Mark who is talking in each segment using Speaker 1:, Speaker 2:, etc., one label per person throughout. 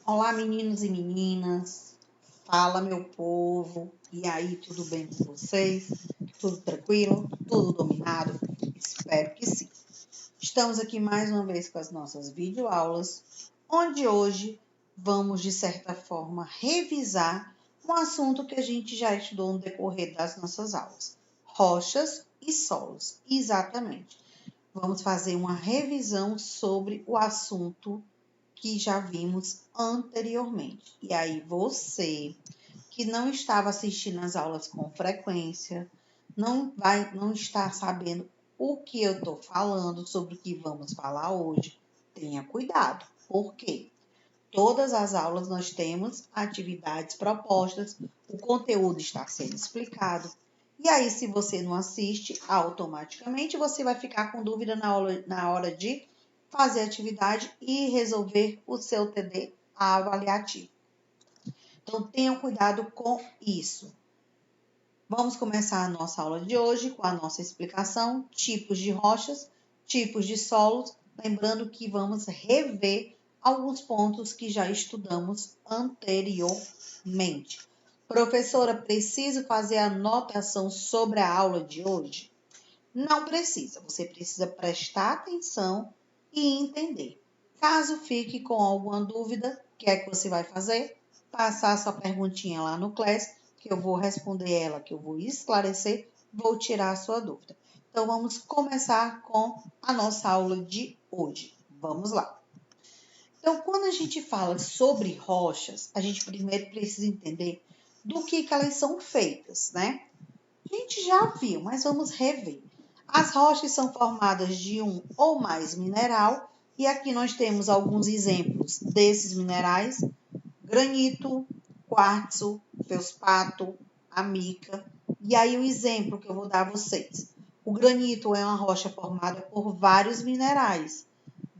Speaker 1: Olá, meninos e meninas. Fala, meu povo. E aí, tudo bem com vocês? Tudo tranquilo? Tudo dominado? Espero que sim. Estamos aqui mais uma vez com as nossas videoaulas, onde hoje vamos, de certa forma, revisar um assunto que a gente já estudou no decorrer das nossas aulas. Rochas e solos. Exatamente. Vamos fazer uma revisão sobre o assunto que já vimos anteriormente. E aí você que não estava assistindo as aulas com frequência, não está sabendo o que eu estou falando, sobre o que vamos falar hoje, tenha cuidado. Por quê? Todas as aulas nós temos atividades propostas, o conteúdo está sendo explicado. E aí, se você não assiste, automaticamente você vai ficar com dúvida na hora de fazer a atividade e resolver o seu TD avaliativo. Então, tenham cuidado com isso. Vamos começar a nossa aula de hoje com a nossa explicação, tipos de rochas, tipos de solos, lembrando que vamos rever alguns pontos que já estudamos anteriormente. Professora, preciso fazer anotação sobre a aula de hoje? Não precisa, você precisa prestar atenção e entender. Caso fique com alguma dúvida, o que é que você vai fazer? Passar sua perguntinha lá no Class, que eu vou responder ela, que eu vou esclarecer, vou tirar a sua dúvida. Então, vamos começar com a nossa aula de hoje. Vamos lá. Então, quando a gente fala sobre rochas, a gente primeiro precisa entender do que elas são feitas, né? A gente já viu, mas vamos rever. As rochas são formadas de um ou mais mineral, e aqui nós temos alguns exemplos desses minerais: granito, quartzo, feldspato, amica. E aí o exemplo que eu vou dar a vocês. O granito é uma rocha formada por vários minerais.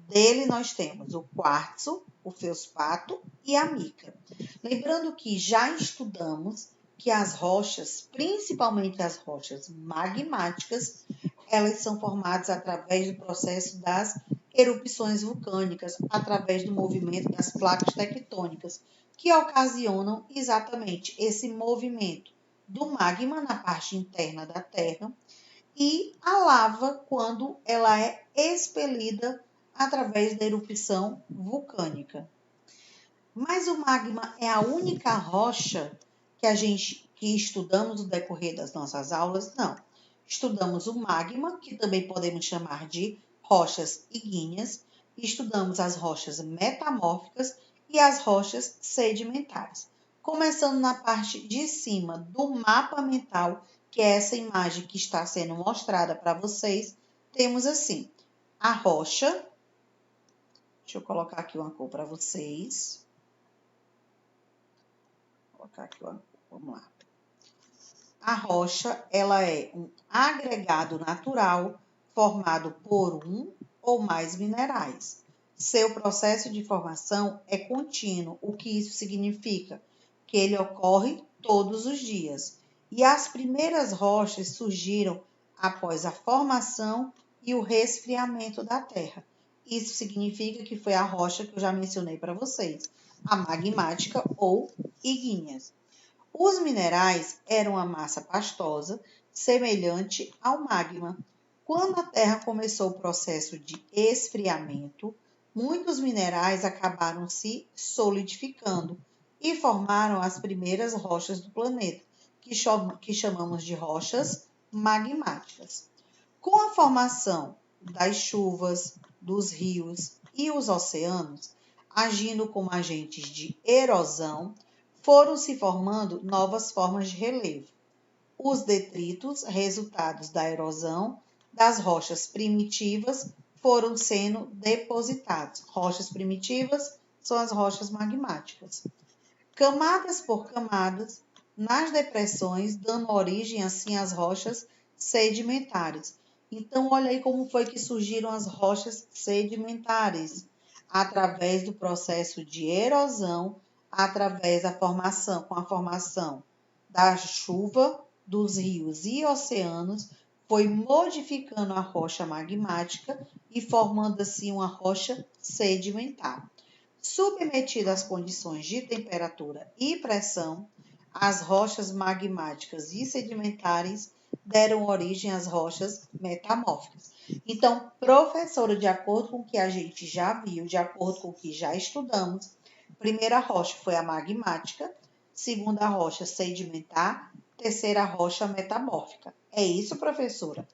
Speaker 1: Dele nós temos o quartzo, o feldspato e a mica. Lembrando que já estudamos que as rochas, principalmente as rochas magmáticas, elas são formadas através do processo das erupções vulcânicas, através do movimento das placas tectônicas, que ocasionam exatamente esse movimento do magma na parte interna da Terra e a lava quando ela é expelida através da erupção vulcânica. Mas o magma é a única rocha que estudamos no decorrer das nossas aulas? Não. Estudamos o magma, que também podemos chamar de rochas ígneas, estudamos as rochas metamórficas e as rochas sedimentares. Começando na parte de cima do mapa mental, que é essa imagem que está sendo mostrada para vocês, temos assim, a rocha. Deixa eu colocar aqui uma cor para vocês. Vou colocar aqui uma cor, vamos lá. A rocha, ela é um agregado natural formado por um ou mais minerais. Seu processo de formação é contínuo. O que isso significa? Que ele ocorre todos os dias. E as primeiras rochas surgiram após a formação e o resfriamento da Terra. Isso significa que foi a rocha que eu já mencionei para vocês, a magmática ou ígneas. Os minerais eram a massa pastosa, semelhante ao magma. Quando a Terra começou o processo de esfriamento, muitos minerais acabaram se solidificando e formaram as primeiras rochas do planeta, que chamamos de rochas magmáticas. Com a formação das chuvas, dos rios e os oceanos, agindo como agentes de erosão, foram se formando novas formas de relevo. Os detritos, resultados da erosão das rochas primitivas, foram sendo depositados. Rochas primitivas são as rochas magmáticas. Camadas por camadas, nas depressões, dando origem assim às rochas sedimentares. Então, olha aí como foi que surgiram as rochas sedimentares, através do processo de erosão, através da formação, com a formação da chuva, dos rios e oceanos, foi modificando a rocha magmática e formando assim uma rocha sedimentar. Submetidas às condições de temperatura e pressão, as rochas magmáticas e sedimentares deram origem às rochas metamórficas. Então, professora, de acordo com o que a gente já viu, de acordo com o que já estudamos, primeira rocha foi a magmática, segunda rocha sedimentar, terceira rocha metamórfica. É isso, professora?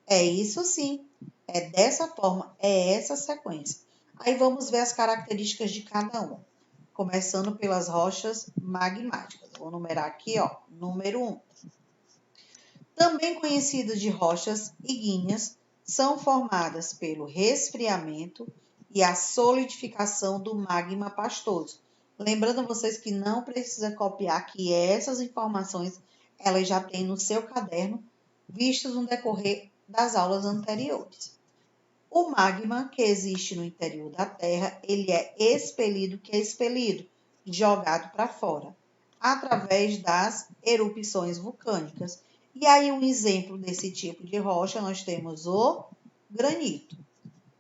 Speaker 1: É isso sim. É dessa forma, é essa sequência. Aí vamos ver as características de cada uma. Começando pelas rochas magmáticas. Vou numerar aqui, ó. Número 1. Também conhecidas de rochas ígneas, são formadas pelo resfriamento e a solidificação do magma pastoso. Lembrando vocês que não precisa copiar, que essas informações elas já têm no seu caderno, vistas no decorrer das aulas anteriores. O magma que existe no interior da Terra, ele é expelido, jogado para fora, através das erupções vulcânicas. E aí, um exemplo desse tipo de rocha, nós temos o granito.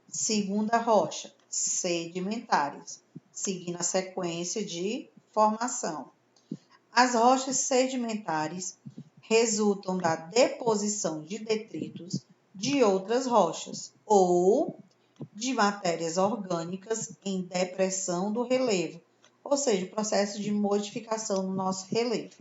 Speaker 1: Segunda rocha, sedimentares, seguindo a sequência de formação. As rochas sedimentares resultam da deposição de detritos de outras rochas ou de matérias orgânicas em depressão do relevo, ou seja, o processo de modificação no nosso relevo.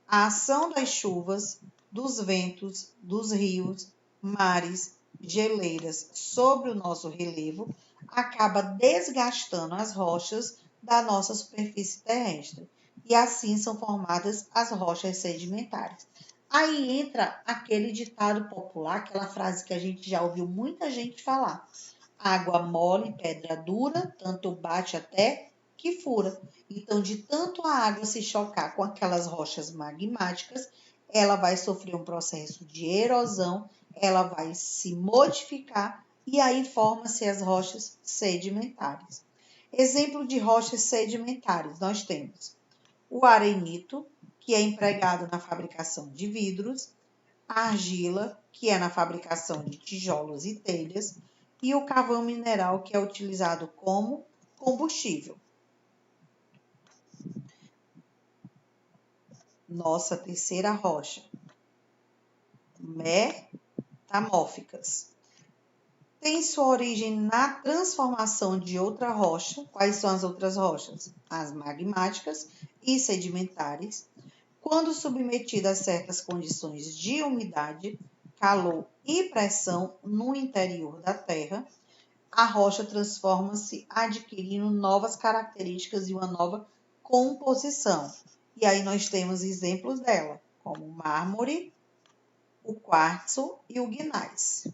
Speaker 1: A ação das chuvas, dos ventos, dos rios, mares, geleiras sobre o nosso relevo acaba desgastando as rochas da nossa superfície terrestre. E assim são formadas as rochas sedimentares. Aí entra aquele ditado popular, aquela frase que a gente já ouviu muita gente falar. Água mole, pedra dura, tanto bate até que fura. Então, de tanto a água se chocar com aquelas rochas magmáticas, ela vai sofrer um processo de erosão, ela vai se modificar e aí formam-se as rochas sedimentares. Exemplo de rochas sedimentares, nós temos o arenito, que é empregado na fabricação de vidros, a argila, que é na fabricação de tijolos e telhas, e o carvão mineral, que é utilizado como combustível. Nossa terceira rocha, metamórficas. Tem sua origem na transformação de outra rocha. Quais são as outras rochas? As magmáticas e sedimentares. Quando submetida a certas condições de umidade, calor e pressão no interior da Terra, a rocha transforma-se, adquirindo novas características e uma nova composição. E aí nós temos exemplos dela, como o mármore, o quartzo e o gneiss.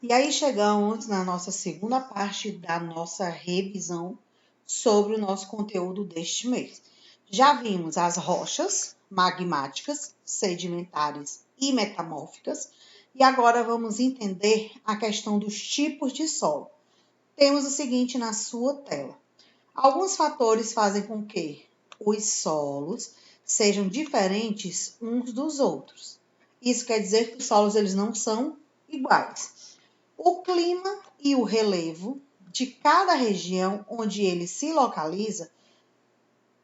Speaker 1: E aí chegamos na nossa segunda parte da nossa revisão sobre o nosso conteúdo deste mês. Já vimos as rochas magmáticas, sedimentares e metamórficas, e agora vamos entender a questão dos tipos de solo. Temos o seguinte na sua tela. Alguns fatores fazem com que os solos sejam diferentes uns dos outros. Isso quer dizer que os solos eles não são iguais. O clima e o relevo de cada região onde ele se localiza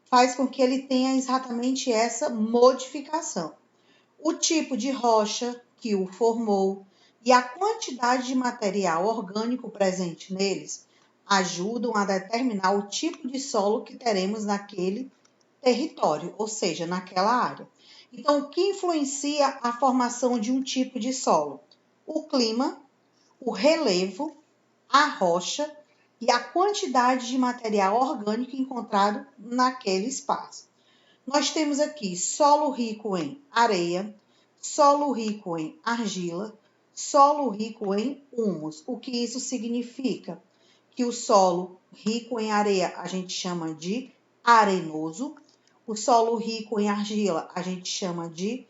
Speaker 1: faz com que ele tenha exatamente essa modificação. O tipo de rocha que o formou e a quantidade de material orgânico presente neles ajudam a determinar o tipo de solo que teremos naquele território, ou seja, naquela área. Então, o que influencia a formação de um tipo de solo? O clima, o relevo, a rocha e a quantidade de material orgânico encontrado naquele espaço. Nós temos aqui solo rico em areia, solo rico em argila, solo rico em humus. O que isso significa? Que o solo rico em areia a gente chama de arenoso, o solo rico em argila a gente chama de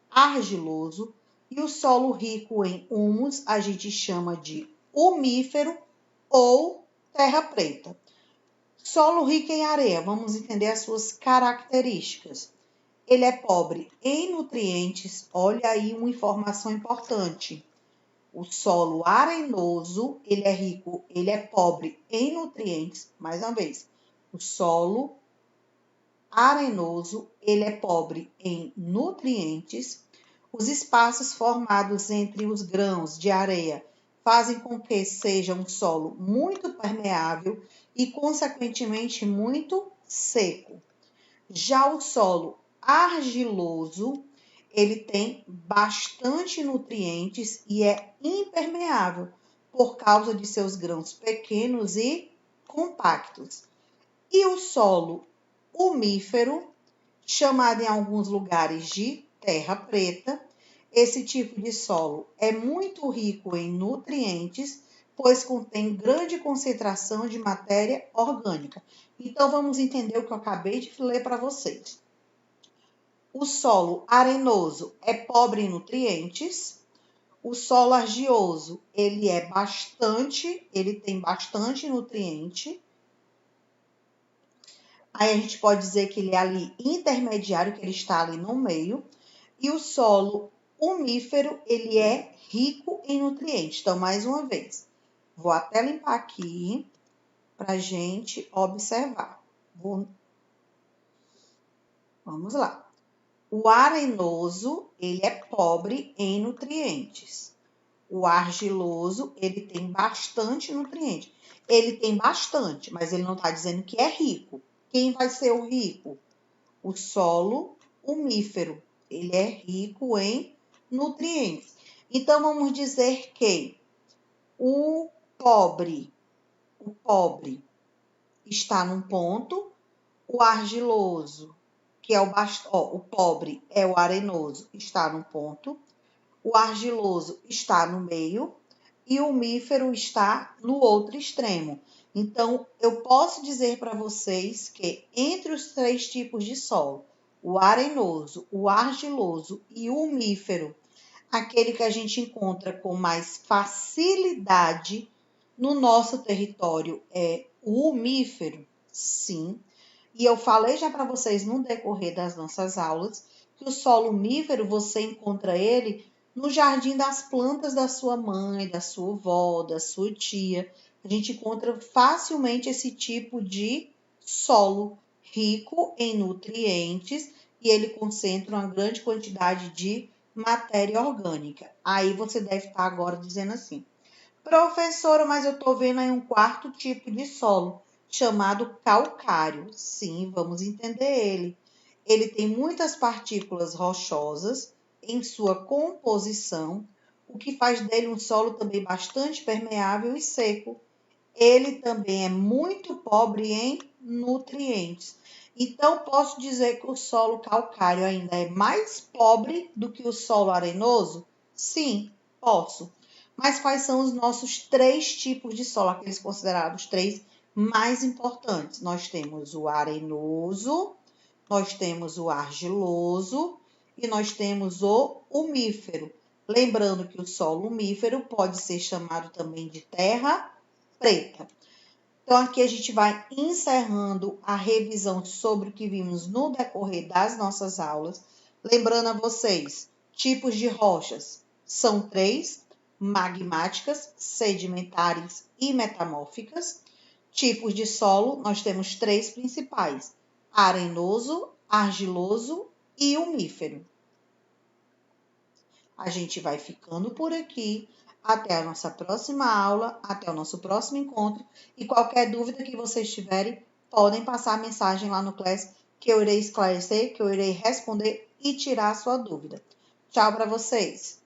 Speaker 1: argiloso e o solo rico em humus a gente chama de humífero ou terra preta. Solo rico em areia, vamos entender as suas características. Ele é pobre em nutrientes, olha aí uma informação importante. O solo arenoso, ele é rico, ele é pobre em nutrientes. Mais uma vez, o solo arenoso, ele é pobre em nutrientes. Os espaços formados entre os grãos de areia fazem com que seja um solo muito permeável e, consequentemente, muito seco. Já o solo argiloso, ele tem bastante nutrientes e é impermeável por causa de seus grãos pequenos e compactos. E o solo umífero, chamado em alguns lugares de terra preta, esse tipo de solo é muito rico em nutrientes, pois contém grande concentração de matéria orgânica. Então, vamos entender o que eu acabei de ler para vocês. O solo arenoso é pobre em nutrientes. O solo argioso, ele tem bastante nutriente. Aí a gente pode dizer que ele é ali intermediário, que ele está ali no meio. E o solo umífero, ele é rico em nutrientes. Então, mais uma vez, vou até limpar aqui para a gente observar. Vamos lá. O arenoso, ele é pobre em nutrientes. O argiloso, ele tem bastante nutriente. Ele tem bastante, mas ele não está dizendo que é rico. Quem vai ser o rico? O solo umífero. Ele é rico em nutrientes. Então, vamos dizer que o pobre está num ponto, o argiloso, que é o pobre é o arenoso, está num ponto, o argiloso está no meio e o umífero está no outro extremo. Então, eu posso dizer para vocês que entre os três tipos de solo, o arenoso, o argiloso e o umífero, aquele que a gente encontra com mais facilidade no nosso território é o umífero, sim. E eu falei já para vocês no decorrer das nossas aulas que o solo umífero você encontra ele no jardim das plantas da sua mãe, da sua avó, da sua tia. A gente encontra facilmente esse tipo de solo rico em nutrientes e ele concentra uma grande quantidade de matéria orgânica. Aí você deve estar agora dizendo assim: professora, mas eu estou vendo aí um quarto tipo de solo, chamado calcário. Sim, vamos entender ele. Ele tem muitas partículas rochosas em sua composição, o que faz dele um solo também bastante permeável e seco. Ele também é muito pobre em nutrientes. Então, posso dizer que o solo calcário ainda é mais pobre do que o solo arenoso? Sim, posso. Mas quais são os nossos três tipos de solo, aqueles considerados três mais importantes? Nós temos o arenoso, nós temos o argiloso e nós temos o umífero. Lembrando que o solo umífero pode ser chamado também de terra preta. Então, aqui a gente vai encerrando a revisão sobre o que vimos no decorrer das nossas aulas. Lembrando a vocês, tipos de rochas são três: magmáticas, sedimentares e metamórficas. Tipos de solo, nós temos três principais: arenoso, argiloso e umífero. A gente vai ficando por aqui. Até a nossa próxima aula, até o nosso próximo encontro. E qualquer dúvida que vocês tiverem, podem passar a mensagem lá no Class, que eu irei esclarecer, que eu irei responder e tirar a sua dúvida. Tchau para vocês!